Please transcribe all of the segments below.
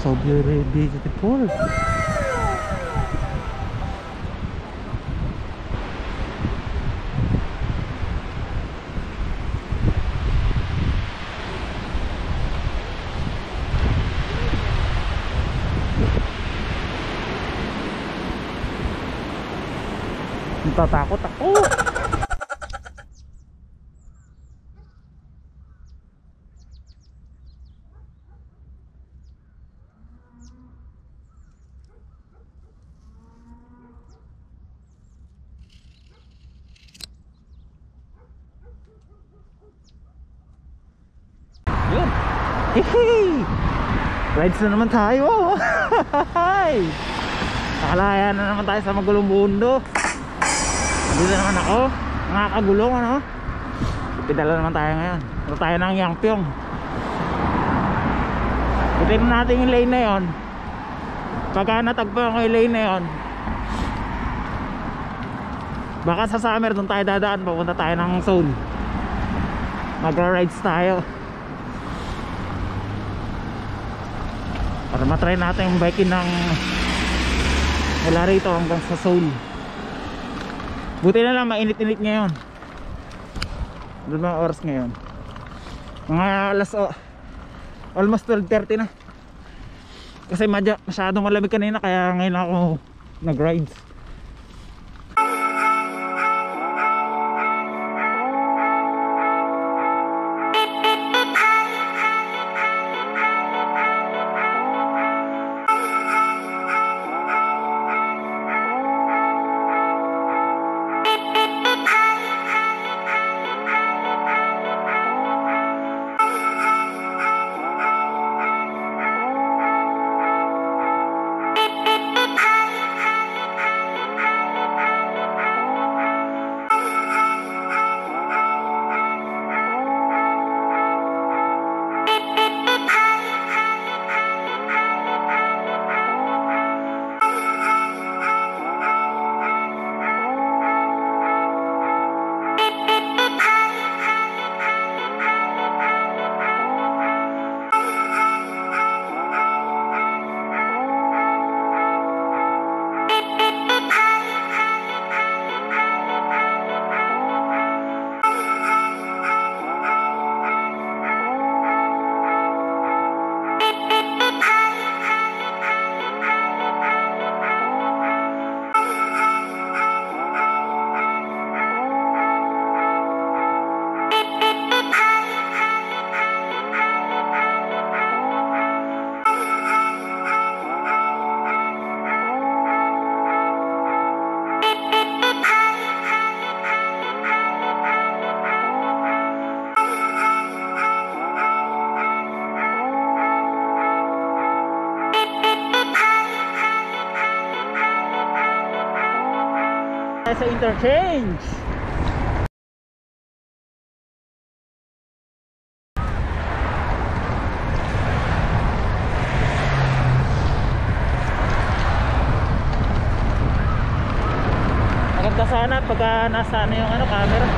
So very beautiful. Natatakot ako. Yun. Hey! Rides na naman tayo. Hi! Nakalaya na naman tayo sa magulong mundo. Dito naman ako. Nakakagulong ano. Pidala naman tayo ngayon. Ito tayo ng Yangpyong. Itinan natin yung lane na yun. Pagka natagpo ko yung lane na yun, baka sa summer doon tayo dadaan. Papunta tayo ng Seoul. Magra-rides tayo para matry natin yung biking ng mula rito hanggang sa Seoul. Buti na lang mainit-init ngayon. Doon mga oras ngayon, mga alas almost 12:30 na. Kasi masyadong malamig kanina, kaya ngayon ako nag-rides. Sa interchange. Maganda sana pagka nasa ano yung ano, camera.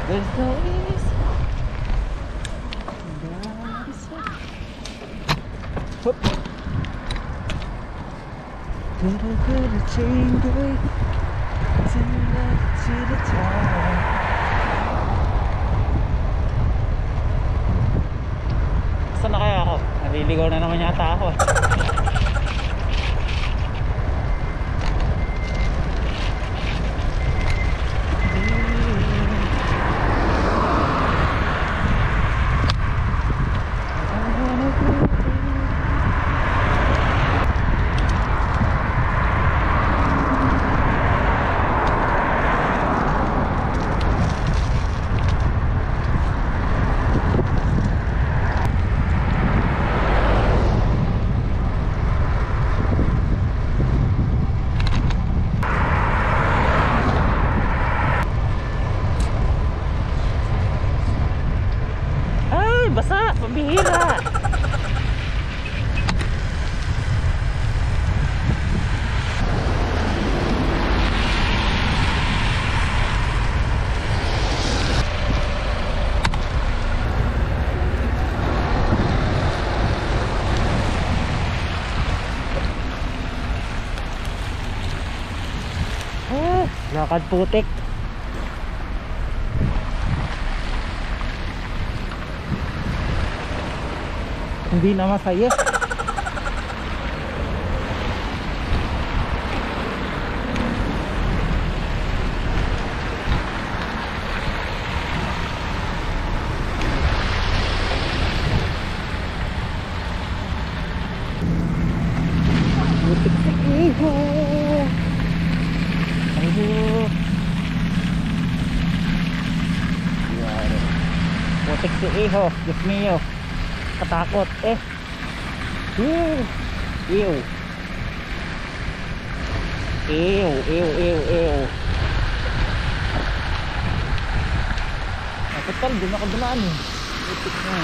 There's no ease. Hop. Gonna change the way to the top. Saan na kaya ako? Naliligaw na naman yata ako. Lakad putik. Hindi na masaya. Putik si Iho. Putik si Iho. Diyos mio, katakot eh. Ew. Ew. Ew, ew, ew, ew. Kapital, doon ako dumaan eh. Putik na.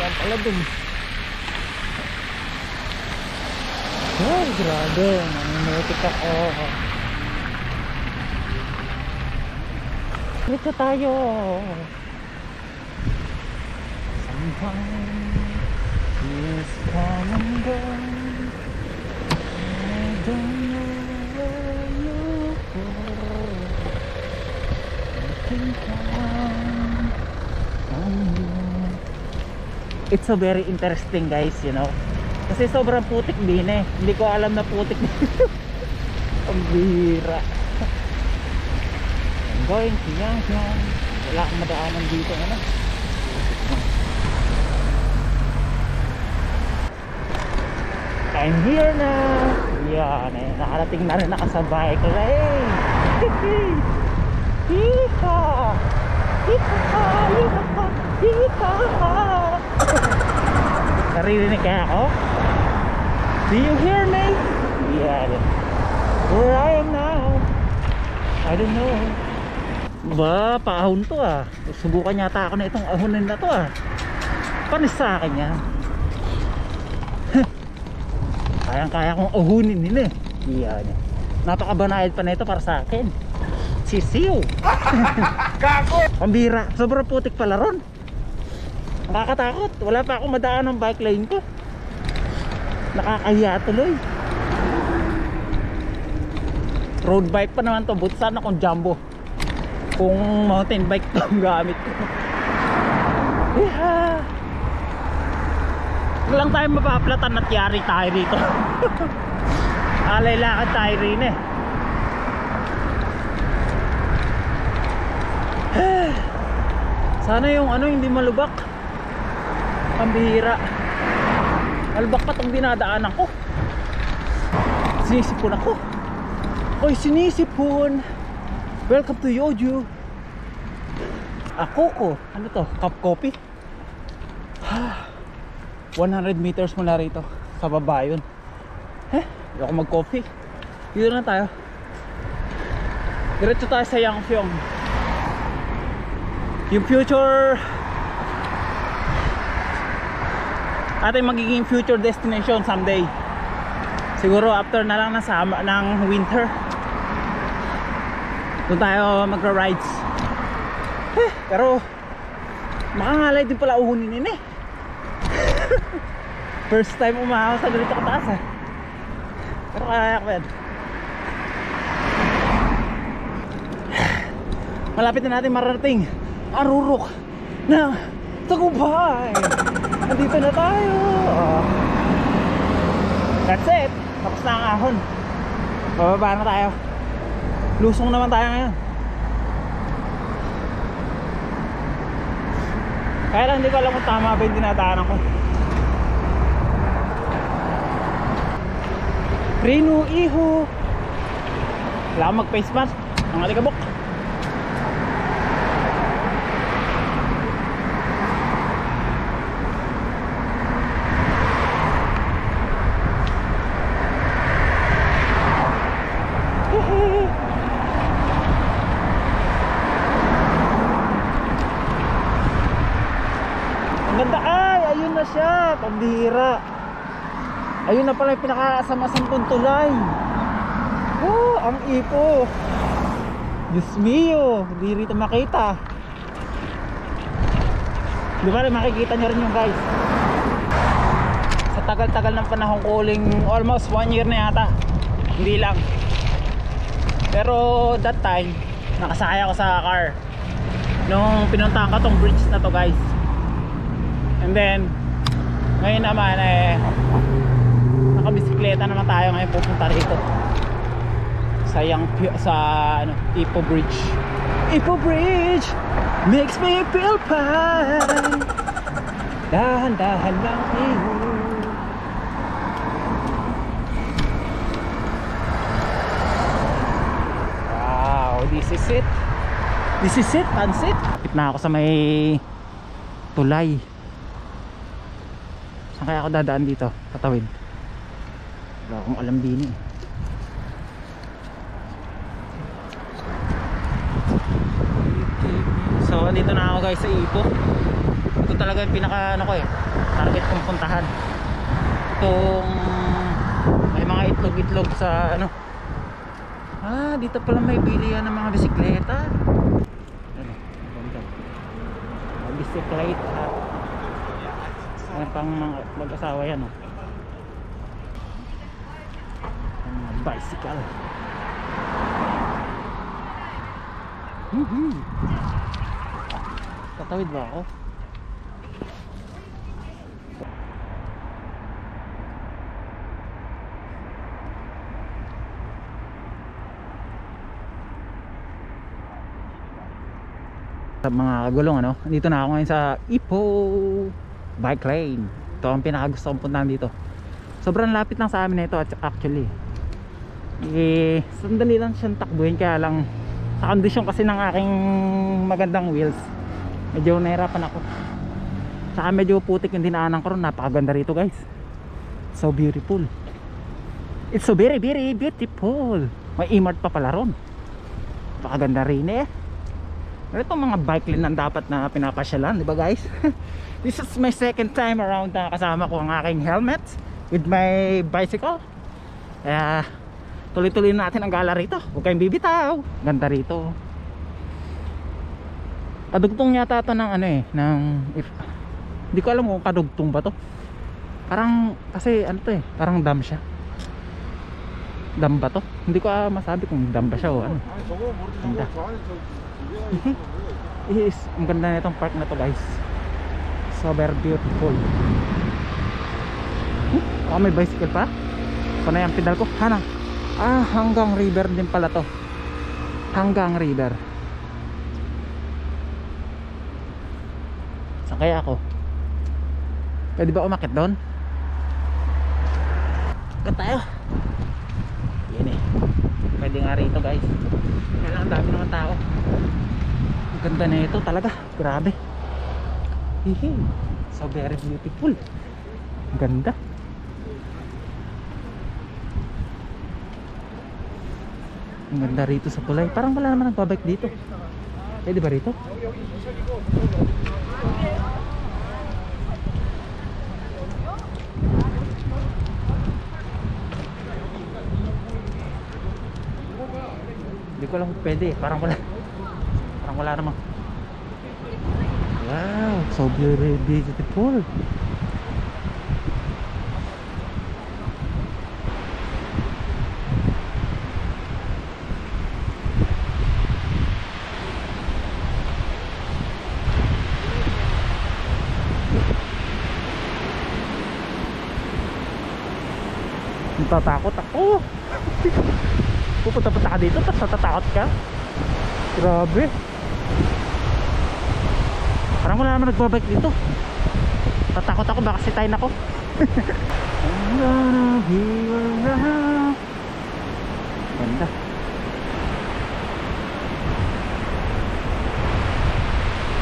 Doon pala dun. Ay, grabe. Nangimutik ako. Dito tayo. Somehow is come and go. I don't know where you go. I think I'm you. It's so very interesting guys, you know. Kasi sobrang putik din eh. Hindi ko alam na putik din. Ang bihira. I'm going to Yangyang. Wala akong madaanan dito ano. I'm here na. Yan eh. Nakarating na rin nakasabay ko lane. Hika! Hika! Hika! Hika! Naririnig kaya ako? Do you hear me? Yeah. Where I am now, I don't know. Ba, paahon to ah. Subukan yata ako na itong ahonin na to ah. Panis sa akin yan. Kayang-kaya kong ahunin nila eh. Yeah. Napakabanayad pa na ito para sa akin. Sisiw. Kako! Pambira. Sobrang putik pala ron. Nakakatakot. Wala pa akong madaan ng bike lane ko. Nakakahiya tuloy. Road bike pa naman to. Buti sana kung jumbo. Kung mountain bike to ang gamit ko. Yeah. Huwag lang tayo mapaplatan at yari tayo rito. Alay lakad tayo rin eh. Sana yung ano hindi malubak. Pambihira. Malubak pa itong dinadaanan ko. Sinisipon ako. Oy, sinisipon. Welcome to Yeoju. Ako ko. Ano to? Cup coffee. 100 meters mula rito. Sa baba yun. Hindi ako mag coffee. Dito na tayo. Diretso tayo sa Yangpyeong. Yung future ating magiging future destination someday. Siguro after na lang ng winter. Doon tayo magra-rides. Pero makangalay din pala uhunin yun eh. First time umahon sa ganito kataas eh. Pero kaya ko yan. Malapit na natin marating ang rurok ng Tagumpay. Nandito na tayo. That's it. Tapos na ang ahon. Bababa na tayo. Lusong naman tayo ngayon. Kaya lang hindi ko alam kung tama ba yung dinadaanan ko. Rinu Iho. Wala akong mag face mask. Ang alikabok. Ang ganda ay, ayun na siya, pambihira. Ayun na pala yung pinaka-asam-asam tulay. Oh, ang ipo. Diyos mio, hindi rito makita. Di ba makikita nyo rin yung guys. Sa tagal-tagal ng panahon ko, almost 1 year na yata. Hindi lang. Pero that time nakasakay ako sa car nung pinuntahan ko tong bridge na to guys. And then ngayon naman nakabisikleta naman tayo ngayon pupunta rito sa ano, Ipo Bridge. Ipo Bridge makes me feel fine. Dahan-dahan lang iyo. Wow, this is it. This is it, pansit. Kapit na ako sa may tulay. Saan kaya ako dadaan dito? Tatawid. Wala akong alam din eh. So dito na ako guys sa Ipo. Ito talaga yung pinaka ano ko target kong puntahan. Itong may mga itlog-itlog sa ano. Dito pala may bilihan ng mga bisikleta. Ano, ganda. Bisikleta. Ano pang mga mag-asawa yan bicycle. Tatawid ba ako? Sa mga kagulong dito na ako ngayon sa Ipo bike lane. Ito ang pinakagusto kong puntahan dito. Sobrang lapit lang sa amin na ito actually. Sandali lang siyang takbuhin, kaya lang sa kondisyon kasi ng aking magandang wheels medyo nahirapan ako. Saka medyo putik yung dinaanan ko ron. Napakaganda rito guys. So beautiful. It's so very very beautiful. May E-Mart pa pala ron. Napakaganda rin Itong mga bike lane ang dapat na pinapasyalan, diba guys? This is my second time around na kasama ko ang aking helmet with my bicycle. Kaya tuloy-tuloy natin ang gala rito. Huwag kayong bibitaw. Ganda rito. Kadugtong yata ito ng hindi ko alam kung kadugtong ba to. Parang kasi parang dam siya. Dam ba to? Hindi ko masabi kung dam ba siya o ano. Ganda. Ang ganda na itong park na to guys. So very beautiful. May bicycle pa. Kung na yung pedal ko, hanggang river din pala to. Hanggang river. Saan kaya ako? Pwede ba umakit doon? Ikot tayo. Yan pwede nga rito guys. Kaya lang dami naman tao. Ang ganda na ito talaga. Grabe. So very beautiful. Ang ganda. Ang ganda rito sa tulay. Parang wala naman nagbabike dito. Pwede ba rito? Hindi ko alam kung pwede. Parang wala naman. Wow, so very beautiful. Natatakot ako. Pupunta ka dito tapos natatakot ka. Grabe. Parang wala naman nagbabike dito. Tatakot ako, baka sitayin ako. I'm gonna be around. Ganda.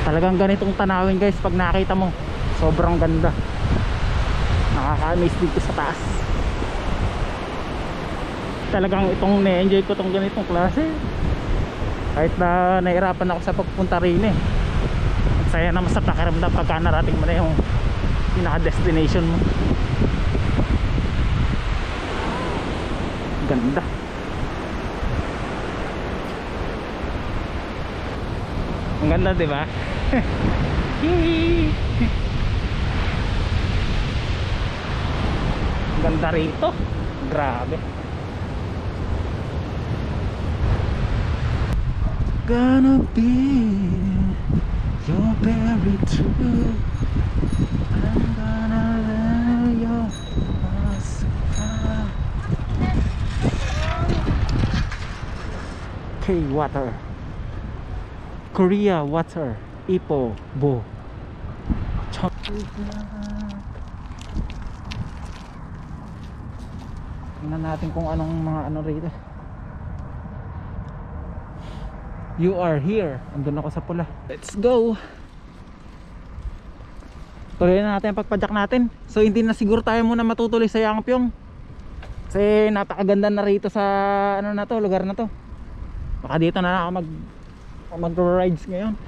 Talagang ganitong tanawin guys pag nakita mo. Sobrang ganda. Nakaka-amaze dito sa taas. Talagang itong na-enjoy ko itong ganitong klase. Kahit na nahirapan ako sa pagpunta rin Saya naman sa pakiramdam pagka narating mo na yung pinaka-destination mo. Ganda. Ang ganda, diba? Ang ganda rito. Grabe. gonna be your very true. I'm gonna let your heart. K-Water, Korea Water, Ipo Bo. Tingnan natin kung anong mga ano rito. You are here. Andun ako sa pula. Let's go. Tuloy na natin ang pagpadyak natin. So hindi na siguro tayo muna matutuloy sa Yangpyeong, kasi napakaganda na rito sa ano na to, lugar na to. Baka dito na ako mag-rides ngayon.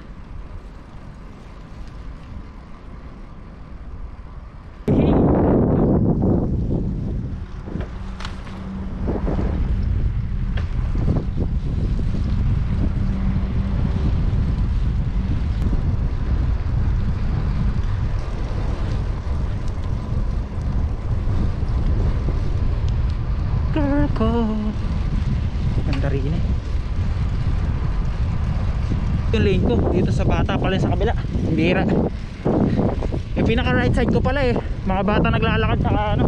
Ganda rin eh. Yung lane ko dito sa bata pala sa kabila, bira. Yung pinaka right side ko pala eh, mga bata naglalakad saka ano.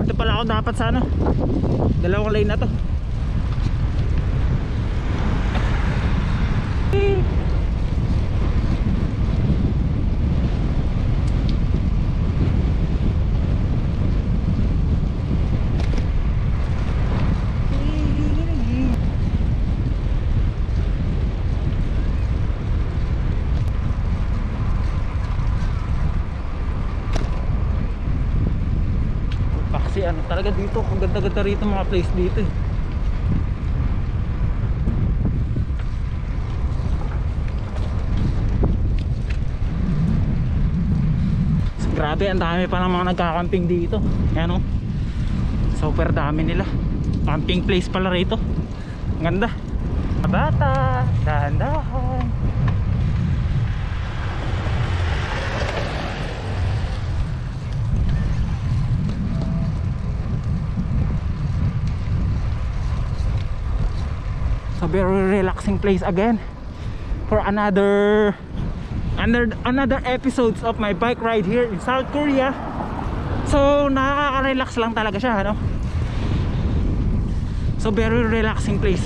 Ito pala ako dapat sa ano, dalawang lane na to. Kasi ano talaga dito, ang ganda-ganda rito mga place dito eh. So, grabe, ang dami pa ng mga nagkakamping dito. Ayan o, super dami nila. Camping place pala rito. Ang ganda. Bata, dahan-dahan. So very relaxing place again for another episodes of my bike ride here in South Korea. So nakaka-relax lang talaga siya, ano? So very relaxing place.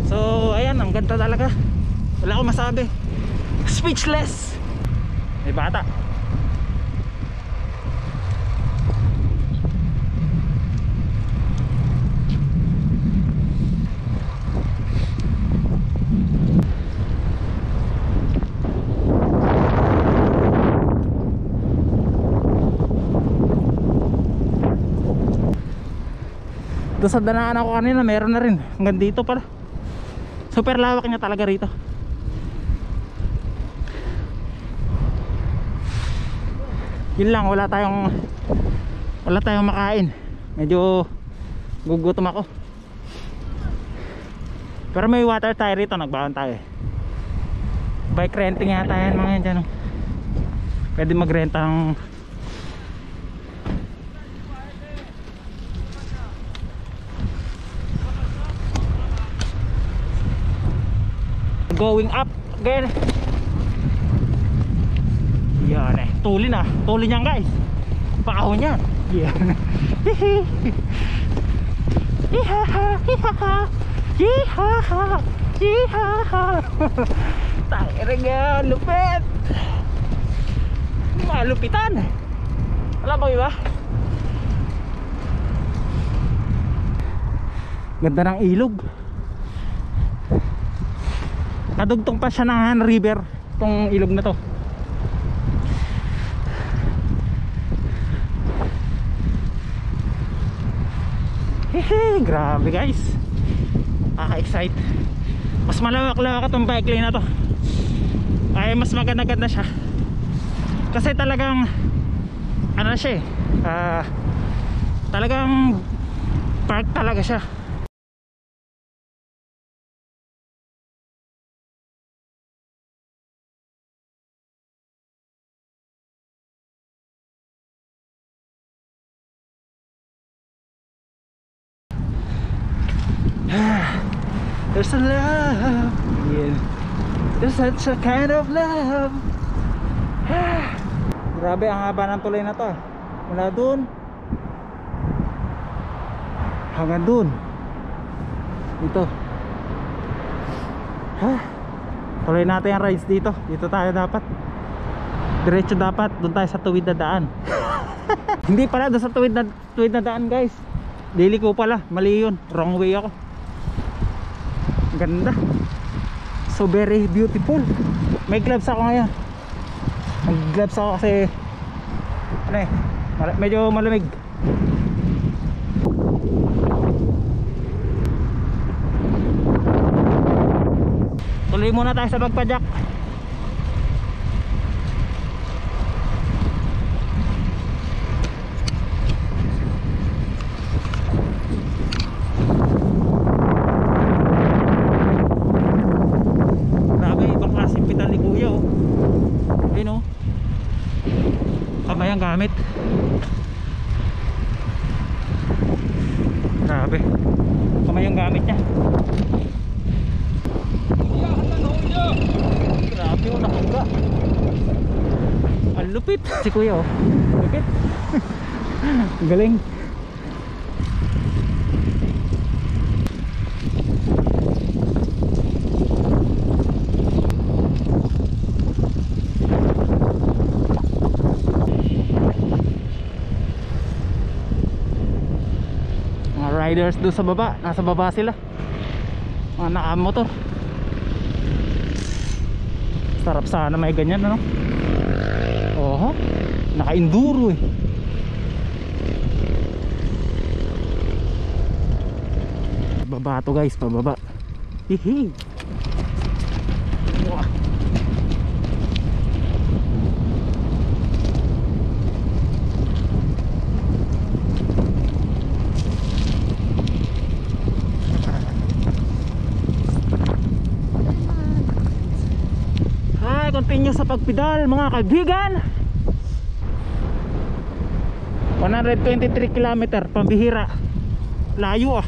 So ayan, ang ganda talaga. Wala akong masabi. Speechless. May bata. Doon sa danaan ako kanina meron na rin. Hanggang dito pala. Super lawak niya talaga rito. Yun lang, wala tayong makain. Medyo gugutom ako. Pero may water tayo rito, nagbaon tayo. Bike renting yata yan mga yan dyan, oh. Pwede magrenta ng going up again. Yan eh, tuli yan guys. Paahon yan. Yeah. Tangina nga, lupit. Malupitan. Alam mo ba? Ganda ng ilog. Kadugtong pa siya ng Han River, tong ilog na to. Hehe, grabe guys. Kaka-excite. Mas malawak-lawak itong bike lane na to. Ay mas maganda-ganda siya. Kasi talagang ano siya eh, talagang park talaga siya. There's a love, yeah. There's such a kind of love. Grabe, ang haba ng tulay na to. Mula dun hanggang dun. Dito. Tuloy natin ang rides dito. Dito tayo dapat. Diretso dapat. Doon tayo sa tuwid na daan. Hindi pala doon sa tuwid na daan, guys. Dili ko pala. Mali yun. Wrong way ako. Ganda. So very beautiful. May gloves ako ngayon. May gloves ako kasi ano eh, medyo malamig. Tuloy muna tayo sa Magpadyak. Grabe, ibang klaseng pedal ni Kuya oh. Ayun oh. Kamay ang gamit. Grabe. Kamay ang gamit niya. Grabe oh, nakangga. Ang lupit. Si Kuya oh. Lupit. Galing. Mga riders doon sa baba. Nasa baba sila. Mga nakamotor. Sarap sana may ganyan ano. Oho, naka-enduro eh. Baba to guys, pababa. Hihi. Wah. Continue sa pagpedal mga kaibigan. 123 km, pambihira. Layo ah.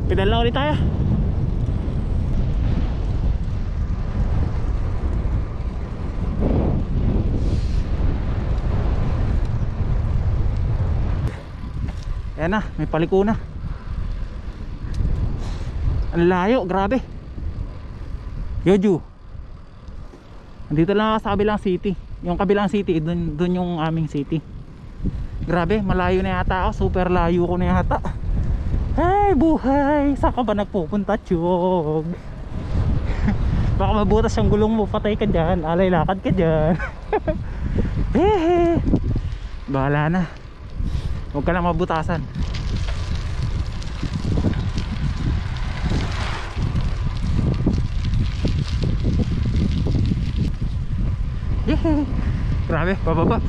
Pedal na ulit tayo. Ayan na, may paliko na. Ang layo, grabe. Yoju. Andito lang ako sa kabilang city. Yung kabilang city, dun yung aming city. Grabe, malayo na yata ako. Super layo ko na yata. Ay, buhay. Saan ka ba nagpupunta, Chog? Baka mabutas yung gulong mo. Patay ka dyan. Alay, lakad ka dyan. Bahala na. Huwag ka lang mabutasan. Grabe, pababa.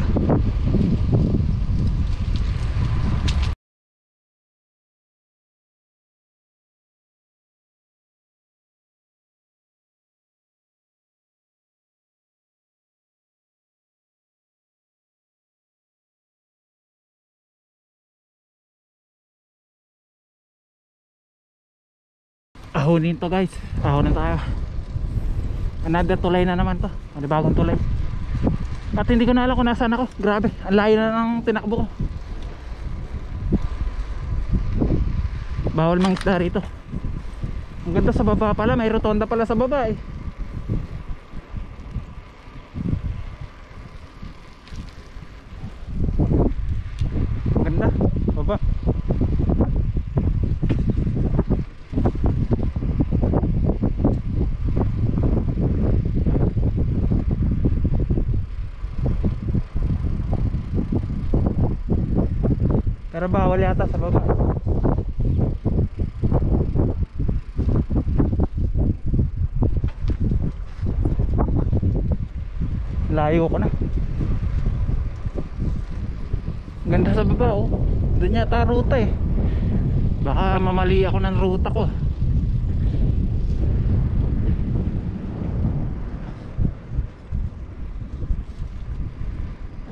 Ahonin to guys. Ahonin tayo. Another tulay na naman to. Ano bagong tulay. At hindi ko na alam kung nasaan ako. Grabe, ang layo na ng tinakbo ko. Bawal mang isda rito. Ang ganda sa baba pala. May rotonda pala sa baba eh. Ang ganda, baba. Pero bawal yata sa baba. Layo ko na. Ganda sa baba oh. Doon yata ruta eh. Baka mamali ako ng ruta ko.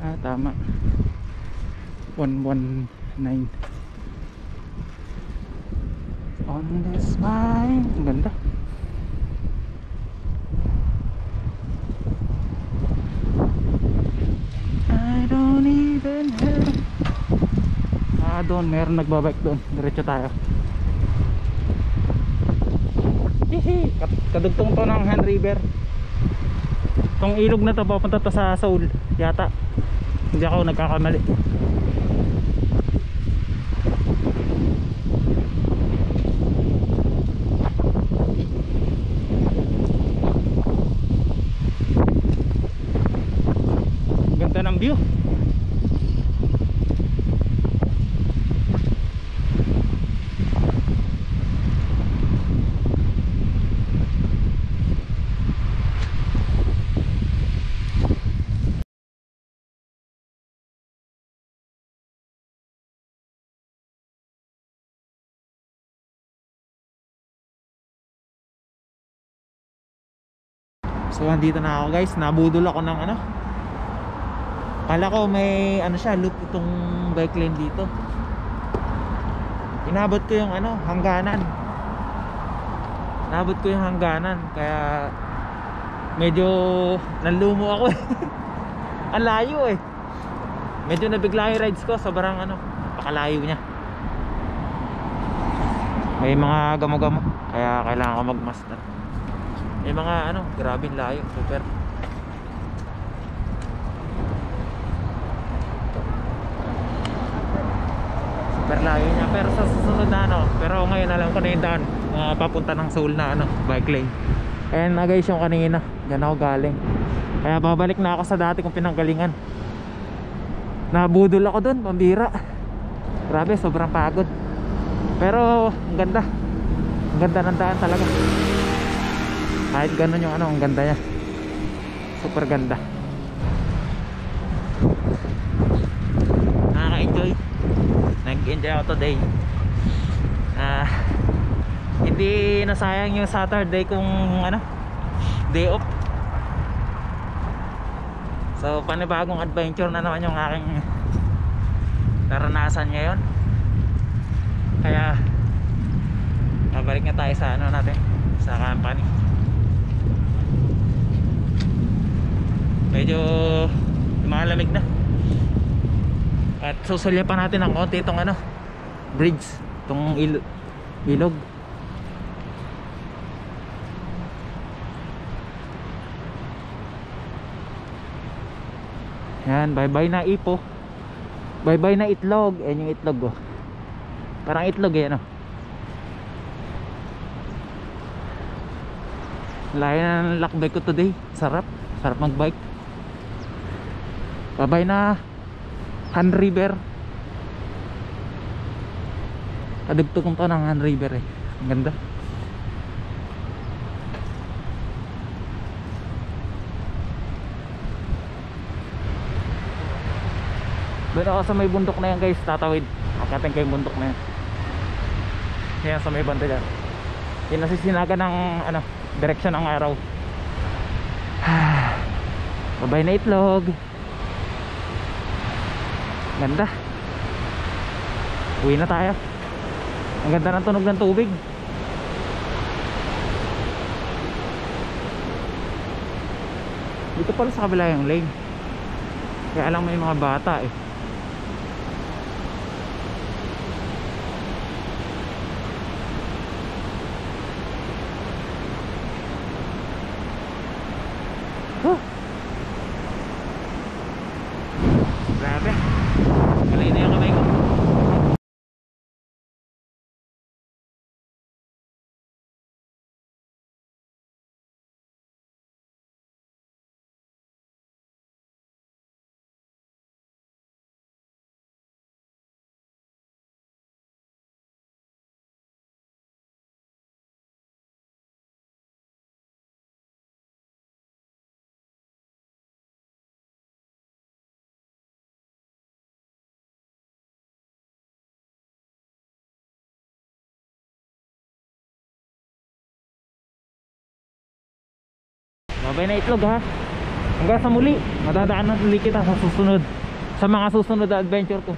Ah, tama. 119. On this mine. Ang ganda. I don't even have. Doon meron nagbabike doon. Diretso tayo. Hihi. Kadugtong to ng Han River. Itong ilog na to papunta to sa Seoul yata. Hindi ako nagkakamali. Ganda ng view. So andito na ako guys, nabudol ako ng ano. Kala ko may ano siya, loop itong bike lane dito. Inabot ko yung ano, hangganan. Inabot ko yung hangganan, kaya medyo nanlumo ako eh. Ang layo eh. Medyo nabigla yung rides ko, sobrang ano, napakalayo niya. May mga gamo-gamo, kaya kailangan ko magmaster. May mga ano, grabe layo, super. Super layo niya, pero sa susunod na ano, pero ngayon alam ko na yung daan papunta ng Seoul na ano, bike lane. And guys, yung kanina, dyan ako galing. Kaya babalik na ako sa dati kong pinanggalingan. Nabudol ako dun, pambira. Grabe, sobrang pagod. Pero ang ganda. Ang ganda ng daan talaga. Kahit ganun yung ano, ang ganda niya. Super ganda. Nakaka-enjoy. Nag-enjoy ako today. Hindi nasayang yung Saturday kung ano, day off. So panibagong adventure na naman yung aking naranasan ngayon. Kaya babalik na tayo sa ano natin, sa company. Medyo malamig na. At susulya pa natin ng konti itong ano, bridge, itong ilog. Yan, bye bye na Ipo. Bye bye na Itlog. Yan yung itlog oh. Parang itlog eh ano. Layo na ng lakbay ko today. Sarap, sarap magbike. Bye bye na Han River. Kadugtong to ng Han River eh. Ang ganda. Doon ako sa may bundok na yan guys, tatawid. Akatin ko yung bundok na yan. Yan sa may banda dyan. Yan nasisinaga ng ano, direksyon ng araw. Babay na Itlog. Ganda. Uwi na tayo. Ang ganda ng tunog ng tubig. Dito pala sa kabila yung lane. Kaya lang may mga bata eh. Grabe. Kalay na yung kamay ko. Babay na Itlog ha. Hanggang sa muli. Madadaan na ulit kita sa susunod, sa mga susunod na adventure ko.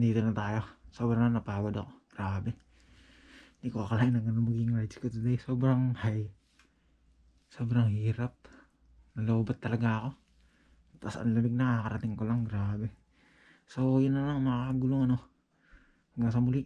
nandito na tayo. Sobrang napagod ako. Grabe. Hindi ko akalain na ganun maging rides ko today. Sobrang high. Sobrang hirap. Nalobat talaga ako. Tapos ang lamig na kakarating ko lang. Grabe. So yun na lang mga kagulong ano. Hanggang sa muli.